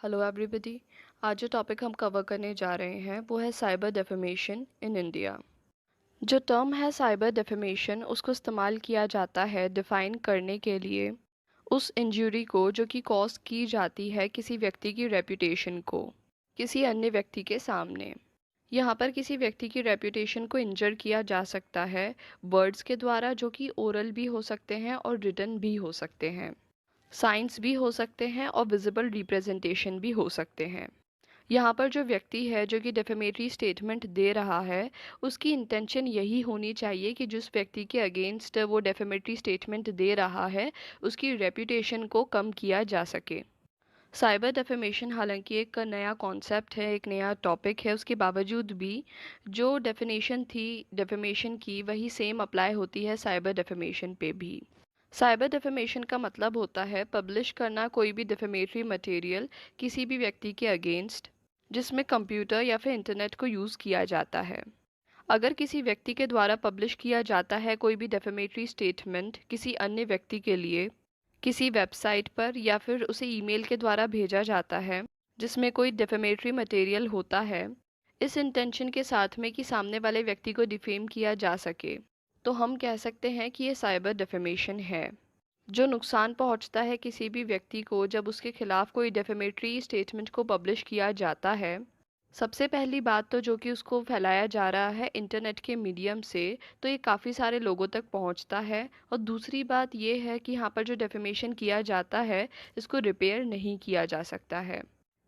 Hello everybody. आज जो topic हम कवर करने जा रहे हैं वो है साइबर डेफेमेशन इन इंडिया। जो टर्म है साइबर डेफेमेशन उसको इस्तेमाल किया जाता है डिफ़ाइन करने के लिए उस इंजरी को जो कि कॉज की जाती है किसी व्यक्ति की रेपुटेशन को किसी अन्य व्यक्ति के सामने। यहाँ पर किसी व्यक्ति की रेपुटेशन को इंजर किया जा सकता है वर्ड्स के द्वारा, जो कि ओरल भी हो सकते हैं और रिटन भी हो सकते हैं, साइंस भी हो सकते हैं और विजिबल रिप्रेजेंटेशन भी हो सकते हैं। यहाँ पर जो व्यक्ति है जो कि डेफेमेटरी स्टेटमेंट दे रहा है उसकी इंटेंशन यही होनी चाहिए कि जिस व्यक्ति के अगेंस्ट वो डेफेमेटरी स्टेटमेंट दे रहा है उसकी रेपुटेशन को कम किया जा सके। साइबर डेफेमेशन हालांकि एक नया कॉन्सेप्ट है, एक नया टॉपिक है, उसके बावजूद भी जो डेफिनेशन थी डेफेमेशन की वही सेम अप्लाई होती है साइबर डेफेमेशन पे भी। साइबर डेफेमेशन का मतलब होता है पब्लिश करना कोई भी डेफेमेटरी मटेरियल किसी भी व्यक्ति के अगेंस्ट जिसमें कंप्यूटर या फिर इंटरनेट को यूज़ किया जाता है। अगर किसी व्यक्ति के द्वारा पब्लिश किया जाता है कोई भी डेफेमेटरी स्टेटमेंट किसी अन्य व्यक्ति के लिए किसी वेबसाइट पर या फिर उसे ईमेल के द्वारा भेजा जाता है जिसमें कोई डेफेमेटरी मटेरियल होता है, इस इंटेंशन के साथ में कि सामने वाले व्यक्ति को डिफेम किया जा सके, तो हम कह सकते हैं कि ये साइबर डेफेमेशन है। जो नुकसान पहुंचता है किसी भी व्यक्ति को जब उसके खिलाफ कोई डेफेमेटरी स्टेटमेंट को पब्लिश किया जाता है, सबसे पहली बात तो जो कि उसको फैलाया जा रहा है इंटरनेट के मीडियम से, तो ये काफ़ी सारे लोगों तक पहुंचता है। और दूसरी बात ये है कि यहाँ पर जो डेफेमेशन किया जाता है इसको रिपेयर नहीं किया जा सकता है।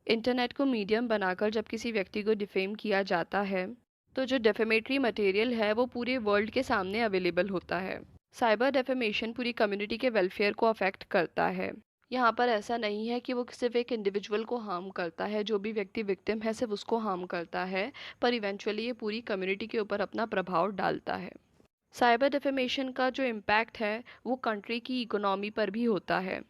इंटरनेट को मीडियम बनाकर जब किसी व्यक्ति को डिफेम किया जाता है तो जो डेफेमेटरी मटेरियल है वो पूरे वर्ल्ड के सामने अवेलेबल होता है। साइबर डेफेमेशन पूरी कम्युनिटी के वेलफेयर को अफेक्ट करता है। यहाँ पर ऐसा नहीं है कि वो सिर्फ एक इंडिविजुअल को हार्म करता है, जो भी व्यक्ति विक्टिम है सिर्फ उसको हार्म करता है, पर इवेंचुअली ये पूरी कम्युनिटी के ऊपर अपना प्रभाव डालता है। साइबर डेफेमेशन का जो इम्पैक्ट है वो कंट्री की इकोनॉमी पर भी होता है।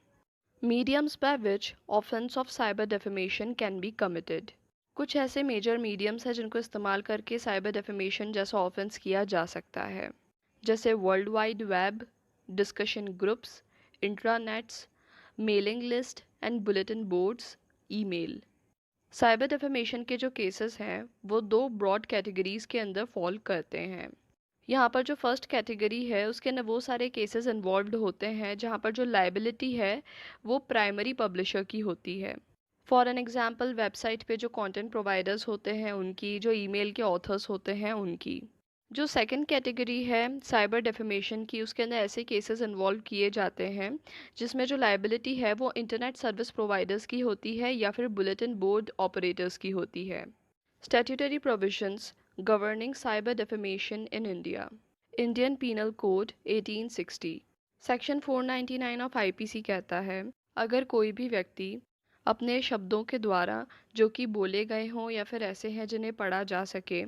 Mediums by which offence of cyber defamation can be committed. कुछ ऐसे मेजर मीडियम्स हैं जिनको इस्तेमाल करके साइबर डेफेमेशन जैसा ऑफेंस किया जा सकता है, जैसे world wide web, discussion groups, intranets, mailing list and bulletin boards, email. Cyber defamation के जो केसेस हैं वो दो ब्रॉड कैटेगरीज के अंदर फॉल करते हैं। यहाँ पर जो फर्स्ट कैटेगरी है उसके अंदर वो सारे केसेस इन्वॉल्व्ड होते हैं जहाँ पर जो लाइबिलिटी है वो प्राइमरी पब्लिशर की होती है। फॉर एन एग्जांपल वेबसाइट पे जो कंटेंट प्रोवाइडर्स होते हैं उनकी, जो ईमेल के ऑथर्स होते हैं उनकी। जो सेकंड कैटेगरी है साइबर डेफेमेशन की, उसके अंदर ऐसे केसेस इन्वॉल्व किए जाते हैं जिसमें जो लाइबिलिटी है वो इंटरनेट सर्विस प्रोवाइडर्स की होती है या फिर बुलेटिन बोर्ड ऑपरेटर्स की होती है। Statutory provisions governing cyber defamation in India. Indian Penal Code 1860 section 499 of IPC कहता है अगर कोई भी व्यक्ति अपने शब्दों के द्वारा जो कि बोले गए हों या फिर ऐसे हैं जिन्हें पढ़ा जा सके,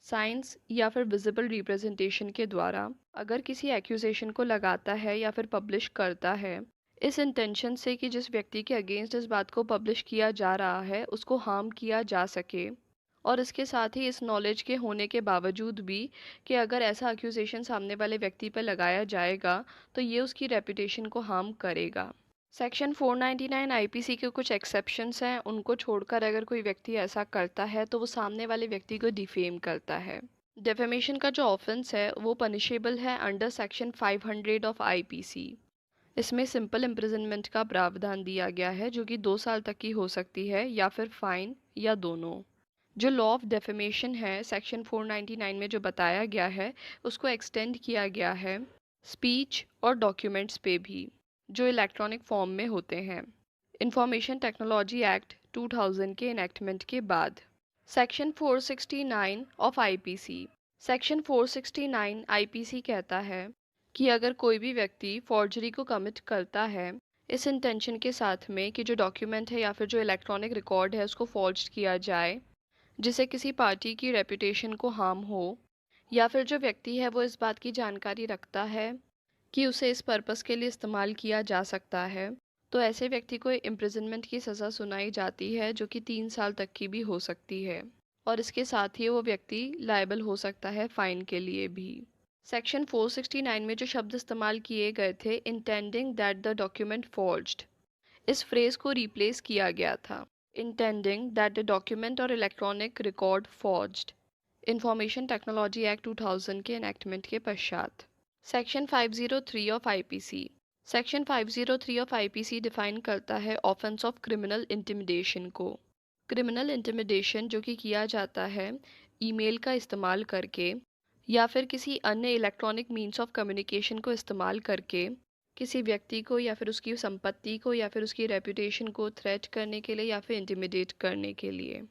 साइंस या फिर विजिबल रिप्रेजेंटेशन के द्वारा अगर किसी एक्यूजेशन को लगाता है या फिर पब्लिश करता है इस इंटेंशन से कि जिस व्यक्ति के अगेंस्ट इस बात को पब्लिश किया जा रहा है उसको हार्म किया जा सके, और इसके साथ ही इस नॉलेज के होने के बावजूद भी कि अगर ऐसा अक्यूजेशन सामने वाले व्यक्ति पर लगाया जाएगा तो ये उसकी रेपुटेशन को हार्म करेगा। सेक्शन 499 आईपीसी के कुछ एक्सेप्शंस हैं, उनको छोड़कर अगर कोई व्यक्ति ऐसा करता है तो वो सामने वाले व्यक्ति को डिफेम करता है। डेफेमेशन का जो ऑफेंस है वो पनिशेबल है अंडर सेक्शन 500 ऑफ आईपीसी। इसमें सिंपल इम्प्रिजनमेंट का प्रावधान दिया गया है जो कि 2 साल तक की हो सकती है या फिर फाइन या दोनों। जो लॉ ऑफ डेफेमेशन है सेक्शन 499 में जो बताया गया है उसको एक्सटेंड किया गया है स्पीच और डॉक्यूमेंट्स पे भी जो इलेक्ट्रॉनिक फॉर्म में होते हैं, इंफॉर्मेशन टेक्नोलॉजी एक्ट 2000 के इनेक्टमेंट के बाद। Section 469 of IPC. Section 469 IPC कहता है कि अगर कोई भी व्यक्ति फॉर्जरी को कमिट करता है इस इंटेंशन के साथ में कि जो डॉक्यूमेंट है या फिर जो इलेक्ट्रॉनिक रिकॉर्ड है उसको फॉर्ज किया जाए जिससे किसी पार्टी की रेपुटेशन को हार्म हो, या फिर जो व्यक्ति है वो इस बात की जानकारी रखता है कि उसे इस पर्पस के लिए इस्तेमाल किया जा सकता है, तो ऐसे व्यक्ति को इम्प्रिजनमेंट की सज़ा सुनाई जाती है जो कि 3 साल तक की भी हो सकती है, और इसके साथ ही वो व्यक्ति लायबल हो सकता है फाइन के लिए भी। सेक्शन 469 में जो शब्द इस्तेमाल किए गए थे intending that the document forged, इस फ्रेज को रिप्लेस किया गया था intending that the document or electronic record forged, information technology act 2000 के एनेक्टमेंट के पश्चात। Section 503 of IPC. Section 503 of IPC define करता है ऑफेंस ऑफ क्रिमिनल इंटिमिडेशन को। क्रिमिनल इंटिमिडेशन जो कि किया जाता है ईमेल का इस्तेमाल करके या फिर किसी अन्य इलेक्ट्रॉनिक मीन्स ऑफ कम्युनिकेशन को इस्तेमाल करके किसी व्यक्ति को या फिर उसकी संपत्ति को या फिर उसकी रेपुटेशन को थ्रेट करने के लिए या फिर इंटिमिडेट करने के लिए।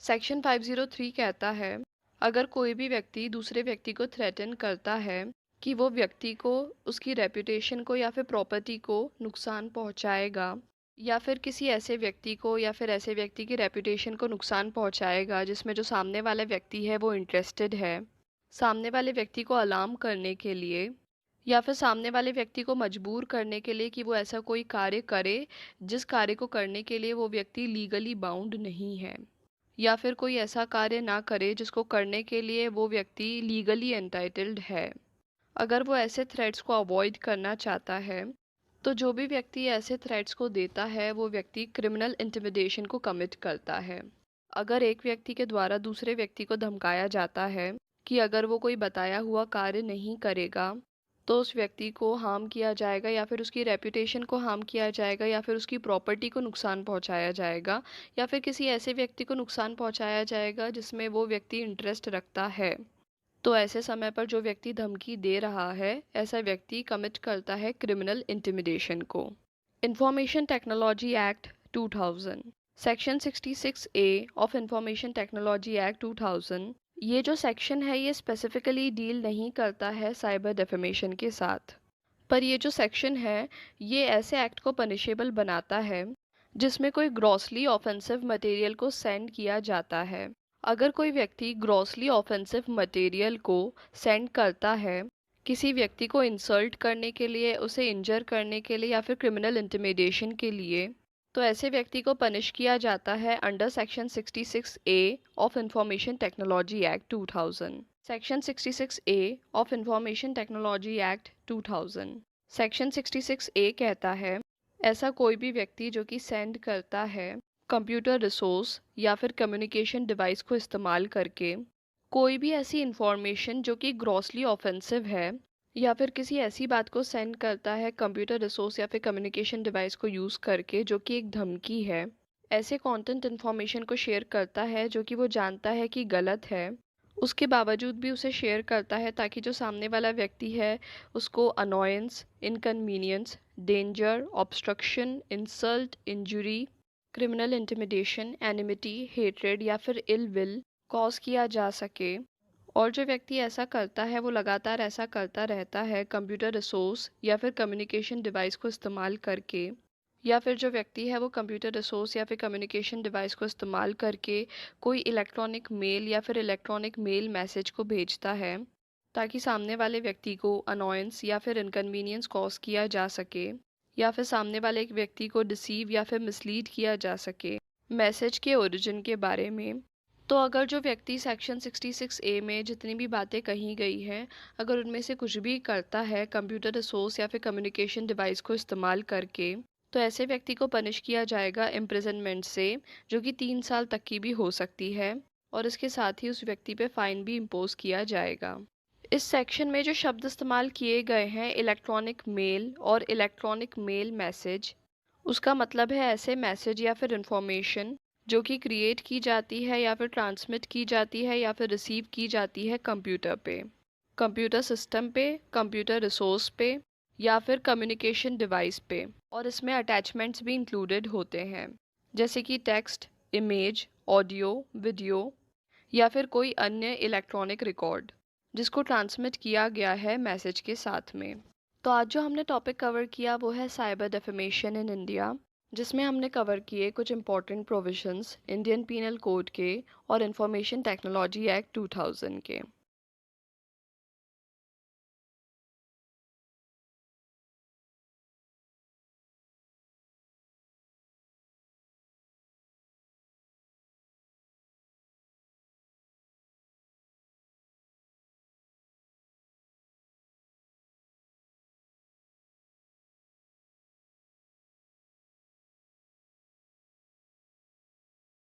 सेक्शन 503 कहता है अगर कोई भी व्यक्ति दूसरे व्यक्ति को थ्रेटन करता है कि वो व्यक्ति को उसकी रेपुटेशन को या फिर प्रॉपर्टी को नुकसान पहुंचाएगा या फिर किसी ऐसे व्यक्ति को या फिर ऐसे व्यक्ति की रेपुटेशन को नुकसान पहुंचाएगा जिसमें जो सामने वाला व्यक्ति है वो इंटरेस्टेड है, सामने वाले व्यक्ति को अलार्म करने के लिए या फिर सामने वाले व्यक्ति को मजबूर करने के लिए कि वो ऐसा कोई कार्य करे जिस कार्य को करने के लिए वो व्यक्ति लीगली बाउंड नहीं है, या फिर कोई ऐसा कार्य ना करे जिसको करने के लिए वो व्यक्ति लीगली एंटाइटल्ड है। अगर वो ऐसे थ्रेट्स को अवॉइड करना चाहता है तो जो भी व्यक्ति ऐसे थ्रेट्स को देता है वो व्यक्ति क्रिमिनल इंटिमिडेशन को कमिट करता है। अगर एक व्यक्ति के द्वारा दूसरे व्यक्ति को धमकाया जाता है कि अगर वो कोई बताया हुआ कार्य नहीं करेगा तो उस व्यक्ति को हार्म किया जाएगा या फिर उसकी रेपुटेशन को हार्म किया जाएगा या फिर उसकी प्रॉपर्टी को नुकसान पहुंचाया जाएगा या फिर किसी ऐसे व्यक्ति को नुकसान पहुंचाया जाएगा जिसमें वो व्यक्ति इंटरेस्ट रखता है, तो ऐसे समय पर जो व्यक्ति धमकी दे रहा है ऐसा व्यक्ति कमिट करता है क्रिमिनल इंटिमिडेशन को। Information technology act 2000। Section 66A of information technology act 2000, ये जो सेक्शन है ये स्पेसिफिकली डील नहीं करता है साइबर डेफेमेशन के साथ, पर ये जो सेक्शन है ये ऐसे एक्ट को पनिशेबल बनाता है जिसमें कोई ग्रॉसली ऑफेंसिव मटेरियल को सेंड किया जाता है। अगर कोई व्यक्ति ग्रॉसली ऑफेंसिव मटेरियल को सेंड करता है किसी व्यक्ति को इंसल्ट करने के लिए, उसे इंजर करने के लिए या फिर क्रिमिनल इंटिमिडेशन के लिए, तो ऐसे व्यक्ति को पनिश किया जाता है under section 66A of information technology act 2000। Section 66A of information technology act 2000। Section 66A कहता है ऐसा कोई भी व्यक्ति जो कि सेंड करता है कंप्यूटर रिसोर्स या फिर कम्युनिकेशन डिवाइस को इस्तेमाल करके कोई भी ऐसी इंफॉर्मेशन जो कि ग्रॉसली ऑफेंसिव है या फिर किसी ऐसी बात को सेंड करता है कंप्यूटर रिसोर्स या फिर कम्युनिकेशन डिवाइस को यूज़ करके जो कि एक धमकी है, ऐसे कंटेंट इंफॉर्मेशन को शेयर करता है जो कि वो जानता है कि गलत है, उसके बावजूद भी उसे शेयर करता है ताकि जो सामने वाला व्यक्ति है उसको annoyance, inconvenience, danger, obstruction, insult, injury, criminal intimidation, enmity, hatred या फिर इल विल कॉज किया जा सके। और जो व्यक्ति ऐसा करता है वो लगातार ऐसा करता रहता है कंप्यूटर रिसोर्स या फिर कम्युनिकेशन डिवाइस को इस्तेमाल करके, या फिर जो व्यक्ति है वो कंप्यूटर रिसोर्स या फिर कम्युनिकेशन डिवाइस को इस्तेमाल करके कोई इलेक्ट्रॉनिक मेल या फिर इलेक्ट्रॉनिक मेल मैसेज को भेजता है ताकि सामने वाले व्यक्ति को अनॉयंस या फिर इनकन्वीनियंस कॉज किया जा सके या फिर सामने वाले व्यक्ति को डिसीव या फिर मिसलीड किया जा सके मैसेज के ओरिजिन के बारे में। तो अगर जो व्यक्ति सेक्शन 66A में जितनी भी बातें कही गई हैं अगर उनमें से कुछ भी करता है कंप्यूटर रिसोर्स या फिर कम्युनिकेशन डिवाइस को इस्तेमाल करके, तो ऐसे व्यक्ति को पनिश किया जाएगा इम्प्रिजनमेंट से, जो कि 3 साल तक की भी हो सकती है, और इसके साथ ही उस व्यक्ति पे फाइन भी इम्पोज किया जाएगा। इस सेक्शन में जो शब्द इस्तेमाल किए गए हैं इलेक्ट्रॉनिक मेल और इलेक्ट्रॉनिक मेल मैसेज, उसका मतलब है ऐसे मैसेज या फिर इंफॉर्मेशन जो कि क्रिएट की जाती है या फिर ट्रांसमिट की जाती है या फिर रिसीव की जाती है कंप्यूटर पे, कंप्यूटर सिस्टम पे, कंप्यूटर रिसोर्स पे या फिर कम्युनिकेशन डिवाइस पे, और इसमें अटैचमेंट्स भी इंक्लूडेड होते हैं जैसे कि टेक्स्ट, इमेज, ऑडियो, वीडियो या फिर कोई अन्य इलेक्ट्रॉनिक रिकॉर्ड जिसको ट्रांसमिट किया गया है मैसेज के साथ में। तो आज जो हमने टॉपिक कवर किया वो है साइबर डेफेमेशन इन इंडिया, जिसमें हमने कवर किए कुछ important provisions Indian penal code के और इंफॉर्मेशन टेक्नोलॉजी एक्ट 2000 के।